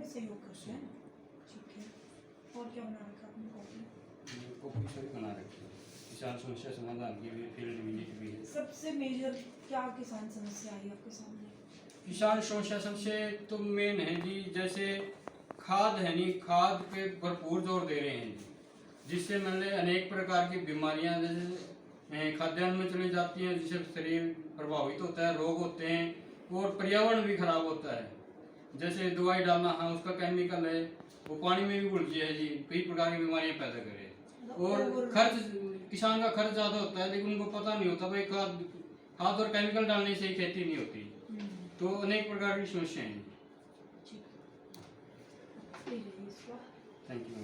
सही होकर से है। ठीक है, और क्या बना रखा आपने कॉपी? कॉपी सभी बना रखी है, किसान समस्या समाधान की भी, फील्ड विजिट भी है। सबसे मेजर क्या किसान समस्या आई आपके सामने? किसान समस्या सबसे तो मेन है जी, जैसे खाद है नहीं, खाद पे भरपूर जोर दे रहे हैं जी, जिससे मतलब अनेक प्रकार की बीमारियां जैसे खाद्यान्न में चली जाती हैं, जिससे शरीर प्रभावित होता है, रोग होते हैं और पर्यावरण भी खराब होता है। जैसे दवाई डालना, हाँ उसका केमिकल है, वो पानी में भी घुल है जी, कई प्रकार की बीमारियां पैदा करे। और खर्च, किसान का खर्च ज़्यादा होता है, लेकिन उनको पता नहीं होता भाई खाद और केमिकल डालने से ही खेती नहीं होती। तो अनेक प्रकार की समस्याएं हैं। Thank you.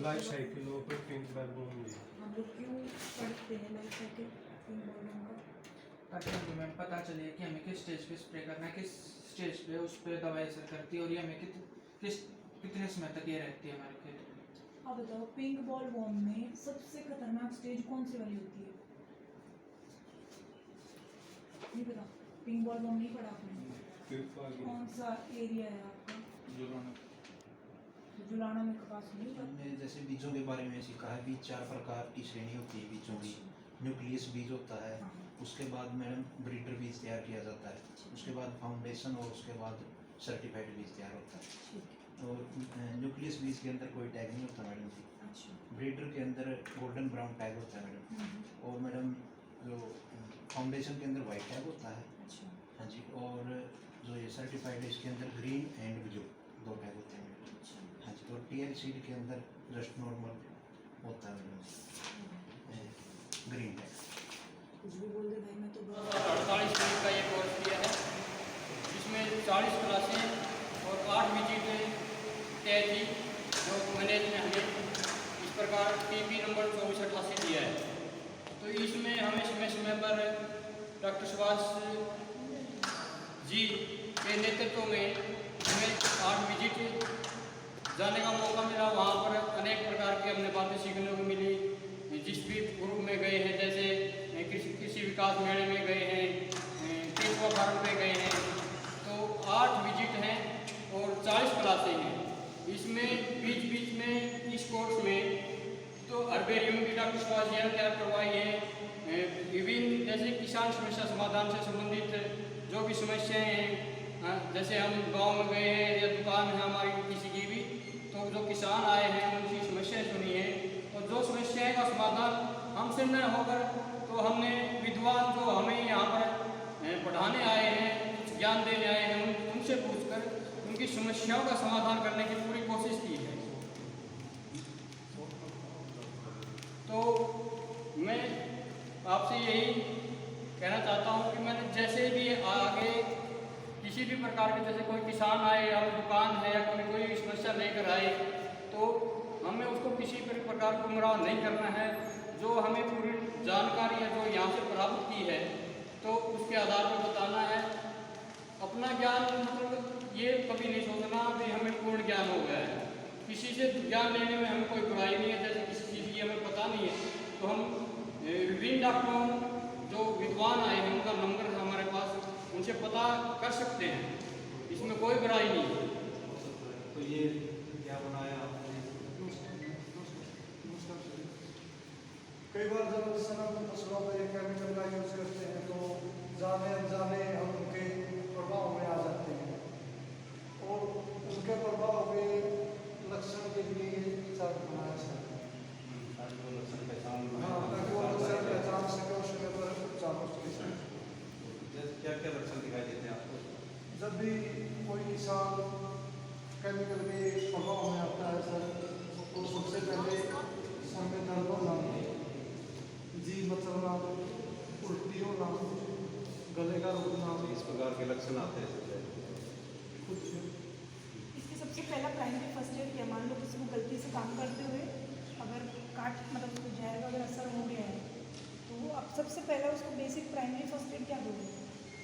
लाइफ साइकिल और फिर पिंक बैकबोन भी। हम लोग क्यों पढ़ते हैं लाइफ साइकिल ताकि हमें पता चले कि हमें किस स्टेज पे स्प्रे करना है, किस स्टेज पे उस पर दवाई असर करती है और ये हमें कितने समय तक ये रहती है हमारे खेत में। आप बताओ, पिंक बॉल वॉर्म में सबसे खतरनाक स्टेज कौन सी वाली होती है? नहीं पता? पिंक बॉल वॉर्म नहीं पढ़ा आपने? कौन सा एरिया है आपका? जुलाना में कपास नहीं पढ़ा? हमने जैसे बीजों के बारे में सीखा है, बीज 4 प्रकार की श्रेणी होती है बीजों की। न्यूक्लियस बीज होता है, उसके बाद मैडम ब्रीडर बीज तैयार किया जाता है, उसके बाद फाउंडेशन और उसके बाद सर्टिफाइड बीज तैयार होता है। और न्यूक्लियस बीज के अंदर कोई टैग नहीं होता मैडम जी। ब्रीडर के अंदर गोल्डन ब्राउन टैग होता है मैडम। और मैडम जो फाउंडेशन के अंदर वाइट टैग होता है। हाँ जी। और जो ये सर्टिफाइड है इसके अंदर ग्रीन एंड ब्लू 2 टैग होते हैं मैडम। हाँ जी। और टीएल सीड के अंदर जस्ट नॉर्मल होता है मैडम, ग्रीन टैग। कुछ भी बोल दे भाई, मैं तो 48 मिनट का ये कोर्स किया है, जिसमें 40 क्लासें और 8 विजिट तय थी, जो मैनेज ने हमें इस प्रकार टीपी नंबर 2488 दिया है। तो इसमें हमें समय समय पर डॉक्टर सुभाष जी के नेतृत्व में हमें 8 विजिट जाने का मौका मिला। वहाँ पर अनेक प्रकार की हमने बातें सीखने को मिली। जिस भी ग्रुप में गए हैं, जैसे कृषि विकास मेले में गए हैं, केचुआ फार्म पे गए हैं, तो 8 विजिट हैं और 40 क्लासें हैं। इसमें बीच बीच में इस कोर्स में तो हर्बेरियम भी डॉक्टर सुभाष जी ने तैयार करवाई है। विभिन्न जैसे किसान समस्या समाधान से संबंधित जो भी समस्याएं हैं, जैसे हम गांव में गए हैं या दुकान है हमारी किसी की भी, तो जो किसान आए हैं उनकी समस्याएं सुनी है और जो समस्याएं का समाधान हमसे न होकर तो हमने विद्वान जो हमें यहाँ पर पढ़ाने आए हैं, कुछ ज्ञान देने आए हैं, उनसे पूछकर उनकी समस्याओं का समाधान करने की पूरी कोशिश की है। तो मैं आपसे यही कहना चाहता हूँ कि मैंने जैसे भी आगे किसी भी प्रकार के, जैसे कोई किसान आए या दुकान है या कोई समस्या लेकर आए, तो हमें उसको किसी भी प्रकार को गुमराह नहीं करना है। जो हमें पूरी जानकारी है जो यहाँ से प्राप्त की है, तो उसके आधार पर बताना है। अपना ज्ञान मतलब ये कभी नहीं सोचना कि हमें पूर्ण ज्ञान हो गया है। किसी से ज्ञान लेने में हमें कोई बुराई नहीं है। जैसे किसी चीज़ की हमें पता नहीं है तो हम विभिन्न डॉक्टरों जो विद्वान आए हैं उनका नंबर है हमारे पास, उनसे पता कर सकते हैं, इसमें कोई बुराई नहीं है। तो ये क्या बनाया आपने? कई बार जब हम फसलों पर केमिकल का यूज करते हैं तो जाने अनजाने हम उनके प्रभाव में आ जाते हैं और उनके प्रभाव के लक्षण के लिए चार्ट बनाया जाता है। हाँ, ताकि वो लक्षण पहचान सके और समय पर उपचार हो सके। क्या क्या लक्षण दिखाई देते हैं आपको? जब भी कोई किसान केमिकल के प्रभाव में आता है सर, तो सबसे पहले सर में दर्द होना, जी मचलना, उल्टी होना, गले का रुकना, इस प्रकार के लक्षण आते हैं। कुछ इसके सबसे पहला प्राइमरी फर्स्ट एड क्या? मान लो किसी को गलती से काम करते हुए अगर मतलब उसको जहर का अगर असर हो गया है, तो वो अब सबसे पहला उसको बेसिक प्राइमरी फर्स्ट एड क्या दोगे?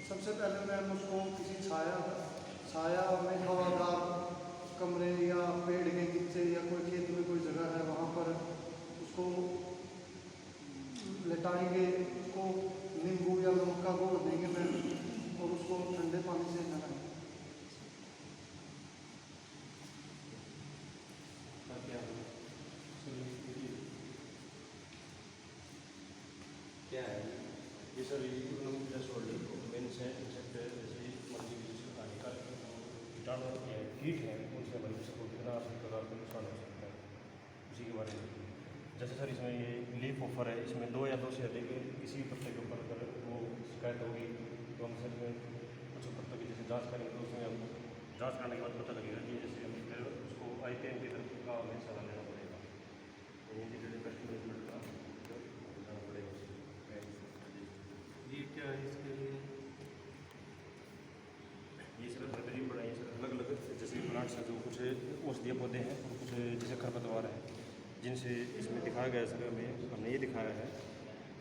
सबसे पहले मैं उसको किसी छाया में हवादार कमरे या पेड़ के नीचे या कोई खेत में कोई जगह है वहाँ पर उसको लेटाएंगे, उसको नींबू या नमक का घोल देंगे फिर और उसको ठंडे पानी से नहलाएंगे। क्या है ये सर मेंस है इंसेक्ट जैसे मर्जी जिसका हानिकारक कीटाणु कीट हैं उनसे हमारे को कितना प्रकार का नुकसान हो सकता है उसी के बारे में। जैसे सर इसमें ये लीफ ऑफर है, इसमें 2 या 2 से अधिक किसी पत्ते के ऊपर अगर वो शिकायत होगी तो हम सर में कुछ पत्तों की जैसे जाँच करेंगे तो उसमें हम जाँच करने के बाद पता लगेगा कि जैसे हम फिर उसको IPM की तरफ का हमें सलाह लेना पड़ेगा। इंटीग्रेटेड पेस्ट मैनेजमेंट का जाना पड़ेगा। ये क्या है इसके लिए? ये सर बेहतरीन पड़ा है सर, अलग अलग जैसे प्लांट्स हैं जो कुछ औषधीय पौधे हैं और कुछ जैसे खरपतवार हैं जिनसे इसमें दिखाया गया है सर हमने ये दिखाया है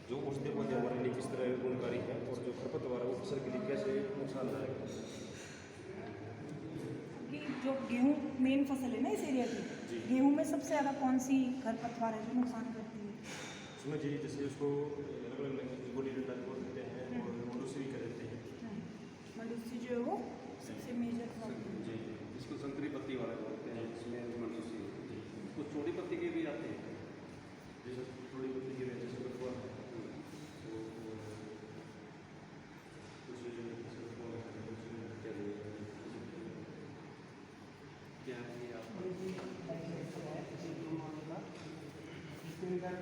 जो औषधीय पौधे हमारे लिए किस तरह गुणकारी हैं और जो खरपतवार है वो फसल के लिए कैसे नुकसानदायक है। कि जो गेहूँ मेन फसल है ना इस एरिया की, गेहूँ में सबसे ज़्यादा कौन सी खरपतवार है जो नुकसान करती है? उसमें जी जैसे उसको अलग अलग गोली डंडा बोल देते हैं और मनुष्य भी कर देते हैं मनुष्य जो है वो सबसे मेजर प्रॉब्लम। जी इसको संतरी पत्ती वाला बोलते हैं, इसमें मनुष्य उसको छोटी पत्ती के भी आते हैं। जैसे थोड़ी बहुत ये जैसे बथुआ है तो कुछ जैसे बथुआ क्या है ये आप? इसके अंदर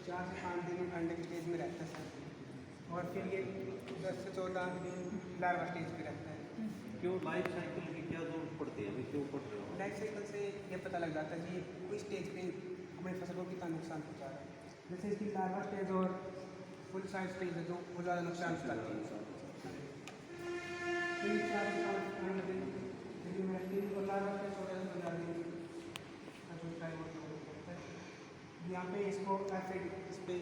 4 से 5 दिन अंडे के स्टेज में रहता है सर, और फिर ये 10 से 14 दिन लार्वा स्टेज पे रहता है। क्यों लाइफ साइकिल की क्या जरूरत पड़ती है, अभी क्यों पड़ रहे हो? लाइफ साइकिल से ये पता लग जाता है कि कोई स्टेज पे हमारी फसल को कितना नुकसान पहुँचा रहा है। जैसे इसकी लार्वा स्टेज और फुल साइज स्टेज है जो बहुत ज़्यादा नुकसान करती है। तो ये 4 से 5 दिन स्टेज में रहती है और लार्वा स्टेज 14 से 15 दिन का जो टाइम होता है। यहाँ पे इसको ऐसे इस पे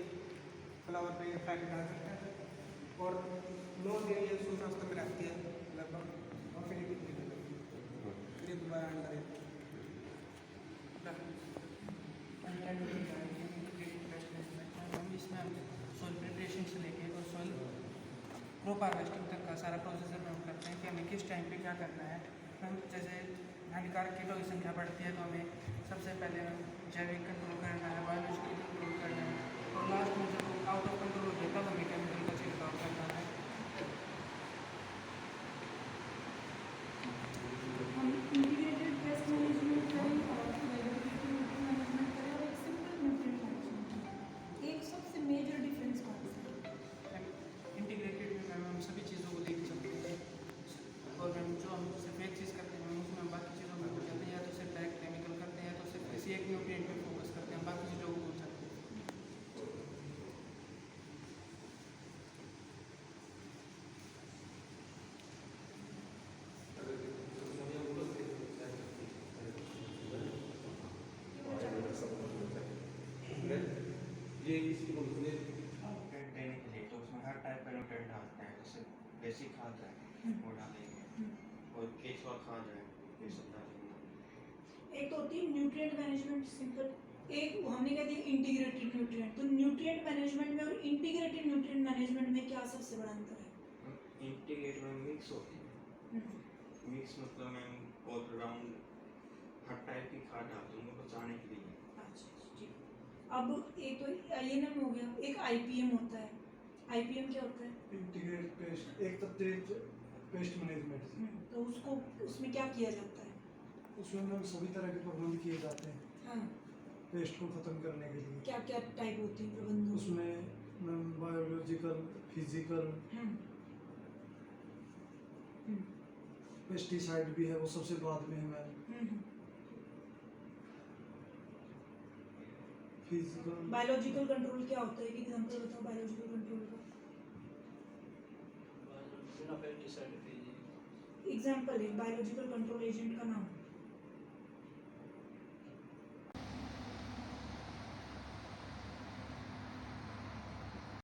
फ्लावर पे इफेक्ट डाल सकते हैं और 9 दिन ये सूर्यास्त में रहती है लगभग, और फिर ये दोबारा अंडा देती है। इसमें हम सॉइल प्रिपरेशन से लेके और सॉइल क्रॉप हार्वेस्टिंग तक का सारा प्रोसेस हम करते हैं कि हमें किस टाइम पे क्या करना है। हम जैसे हानिकारक कीटों की संख्या बढ़ती है तो हमें सबसे पहले जैविक कंट्रोल करना है, बायोलॉजिकल कंट्रोल करना है, और लास्ट में जब आउट ऑफ कंट्रोल हो जाए तब हमें केमिकल का छिड़काव करना है। हम इंटीग्रेटेड पेस्ट मैनेजमेंट करें और बायोलॉजिकल मैनेजमेंट करें और एक सिंपल न्यूट्रिएंट मैनेजमेंट, एक सबसे मेजर डिफरेंस कौन सा है? इंटीग्रेटेड में मैम हम सभी चीज़ों को देख सकते हैं, और मैम जो हम सिर्फ एक चीज़ करते हैं मैम उसमें हम बाकी चीज़ों को भूल जाते हैं, या तो सिर्फ डायरेक्ट केमिकल करते हैं या तो सिर्फ किसी एक न्यूट्रिएंट पे फोकस करते हैं, बाकी चीज़ों को भूल जाते हैं। ये इसकी बोलते हैं न्यूट्रिएंट देने के लिए तो उसमें हर टाइप का न्यूट्रिएंट डालते हैं, जैसे बेसिक खाद है वो डालेंगे और केचुआ खाद है ये सब डालेंगे। एक तो होती है न्यूट्रिएंट मैनेजमेंट सिंपल, एक हमने कह दिया इंटीग्रेटेड न्यूट्रिएंट। तो न्यूट्रिएंट मैनेजमेंट में और इंटीग्रेटेड न्यूट्रिएंट मैनेजमेंट में क्या सबसे बड़ा अंतर है? इंटीग्रेट में मिक्स होती है, मिक्स मतलब मैम ऑल अराउंड हर टाइप की खाद डालते हैं उनको बचाने के लिए। अच्छा ठीक। अब एक तो INM हो गया, एक IPM होता है। IPM क्या होता है? इंटीग्रेट पेस्ट एक तत्व पेस्ट मैनेजमेंट, तो उसको उसमें क्या किया जाता है? उसमें मैम सभी तरह के प्रबंध किए जाते हैं हाँ, पेस्ट को ख़त्म करने के लिए। क्या क्या टाइप होती है प्रबंधों? उसमें मैम बायोलॉजिकल, फिजिकल, पेस्टिसाइड भी है, वो सबसे बाद में है मैम। फिजिकल बायोलॉजिकल कंट्रोल क्या होता है? एक एग्जांपल बताओ बायोलॉजिकल कंट्रोल का। एग्जांपल है बायोलॉजिकल कंट्रोल एजेंट का नाम।